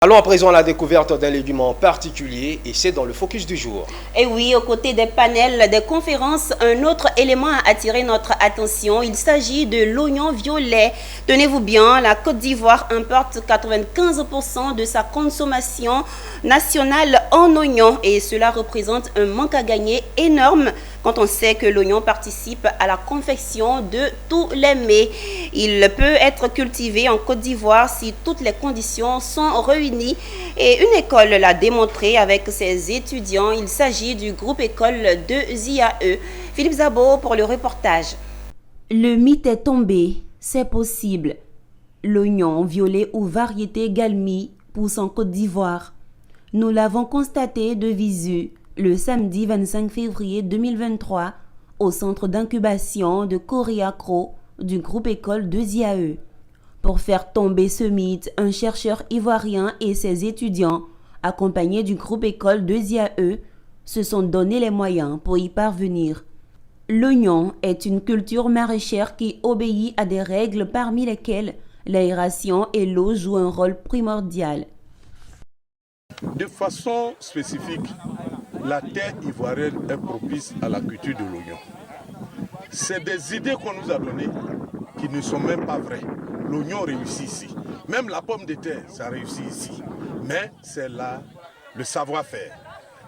Allons à présent à la découverte d'un légume en particulier et c'est dans le focus du jour. Et oui, aux côtés des panels, des conférences, un autre élément a attiré notre attention. Il s'agit de l'oignon violet. Tenez-vous bien, la Côte d'Ivoire importe 95% de sa consommation nationale en oignons et cela représente un manque à gagner énorme quand on sait que l'oignon participe à la confection de tous les mets. Il peut être cultivé en Côte d'Ivoire si toutes les conditions sont réunies et une école l'a démontré avec ses étudiants. Il s'agit du groupe école de ZIAE. Philippe Zabo pour le reportage. Le mythe est tombé, c'est possible. L'oignon violet ou variété Galmi pousse en Côte d'Ivoire. Nous l'avons constaté de visu le samedi 25 février 2023 au centre d'incubation de Coriacro du groupe école de ZIAE. Pour faire tomber ce mythe, un chercheur ivoirien et ses étudiants, accompagnés du groupe école de ZIAE, se sont donné les moyens pour y parvenir. L'oignon est une culture maraîchère qui obéit à des règles parmi lesquelles l'aération et l'eau jouent un rôle primordial. De façon spécifique, la terre ivoirienne est propice à la culture de l'oignon. C'est des idées qu'on nous a données qui ne sont même pas vraies. L'oignon réussit ici. Même la pomme de terre, ça réussit ici. Mais c'est là le savoir-faire.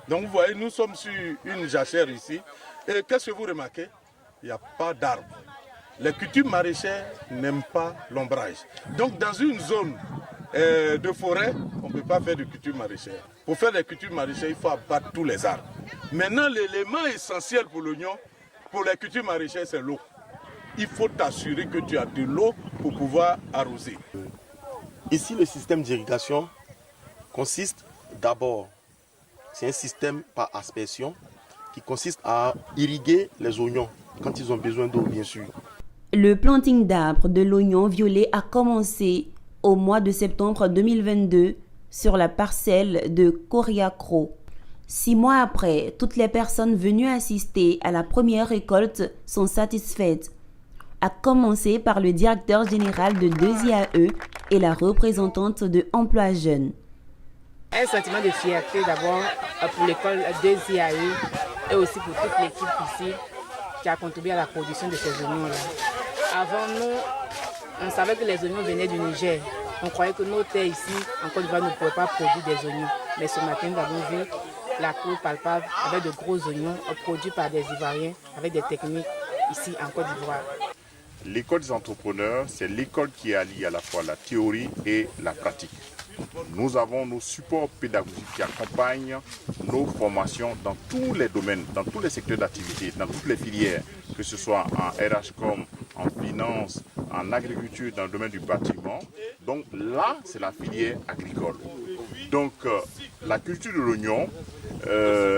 Donc vous voyez, nous sommes sur une jachère ici. Et qu'est-ce que vous remarquez? Il n'y a pas d'arbres. Les cultures maraîchères n'aiment pas l'ombrage. Donc dans une zone de forêt, on ne peut pas faire de culture maraîchère. Pour faire des cultures maraîchères, il faut abattre tous les arbres. Maintenant, l'élément essentiel pour l'oignon, pour les cultures maraîchères, c'est l'eau. Il faut t'assurer que tu as de l'eau pour pouvoir arroser. Ici, le système d'irrigation consiste d'abord, c'est un système par aspersion qui consiste à irriguer les oignons quand ils ont besoin d'eau, bien sûr. Le planting d'arbres de l'oignon violet a commencé au mois de septembre 2022 sur la parcelle de Coriacro. 6 mois après, toutes les personnes venues assister à la première récolte sont satisfaites, à commencer par le directeur général de ZIAE et la représentante de Emploi Jeunes. Un sentiment de fierté d'abord pour l'école de ZIAE et aussi pour toute l'équipe ici qui a contribué à la production de ces oignons-là. Avant nous, on savait que les oignons venaient du Niger. On croyait que nos terres ici, en Côte d'Ivoire, ne pouvaient pas produire des oignons. Mais ce matin, nous avons vu la cour palpable avec de gros oignons produits par des Ivoiriens avec des techniques ici en Côte d'Ivoire. L'école des entrepreneurs, c'est l'école qui allie à la fois la théorie et la pratique. Nous avons nos supports pédagogiques qui accompagnent nos formations dans tous les domaines, dans tous les secteurs d'activité, dans toutes les filières, que ce soit en RHCOM, en finance, en agriculture, dans le domaine du bâtiment. Donc là, c'est la filière agricole. Donc la culture de l'oignon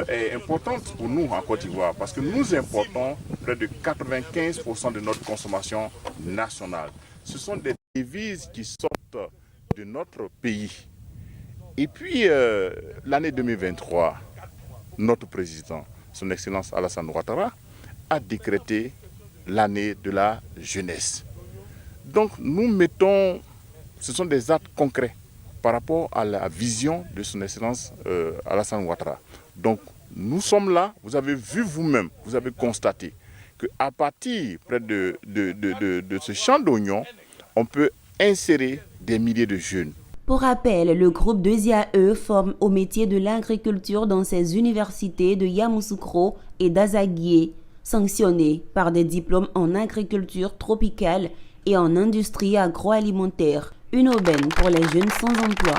est importante pour nous en Côte d'Ivoire parce que nous importons près de 95% de notre consommation nationale. Ce sont des devises qui sortent de notre pays. Et puis l'année 2023, notre président, son Excellence Alassane Ouattara, a décrété l'année de la jeunesse. Donc nous mettons, ce sont des actes concrets par rapport à la vision de son Excellence Alassane Ouattara. Donc nous sommes là, vous avez vu vous-même, vous avez constaté qu'à partir près de ce champ d'oignons, on peut insérer des milliers de jeunes. Pour rappel, le groupe de ZIAE forme au métier de l'agriculture dans ses universités de Yamoussoukro et d'Azaguié, sanctionnés par des diplômes en agriculture tropicale et en industrie agroalimentaire. Une aubaine pour les jeunes sans emploi.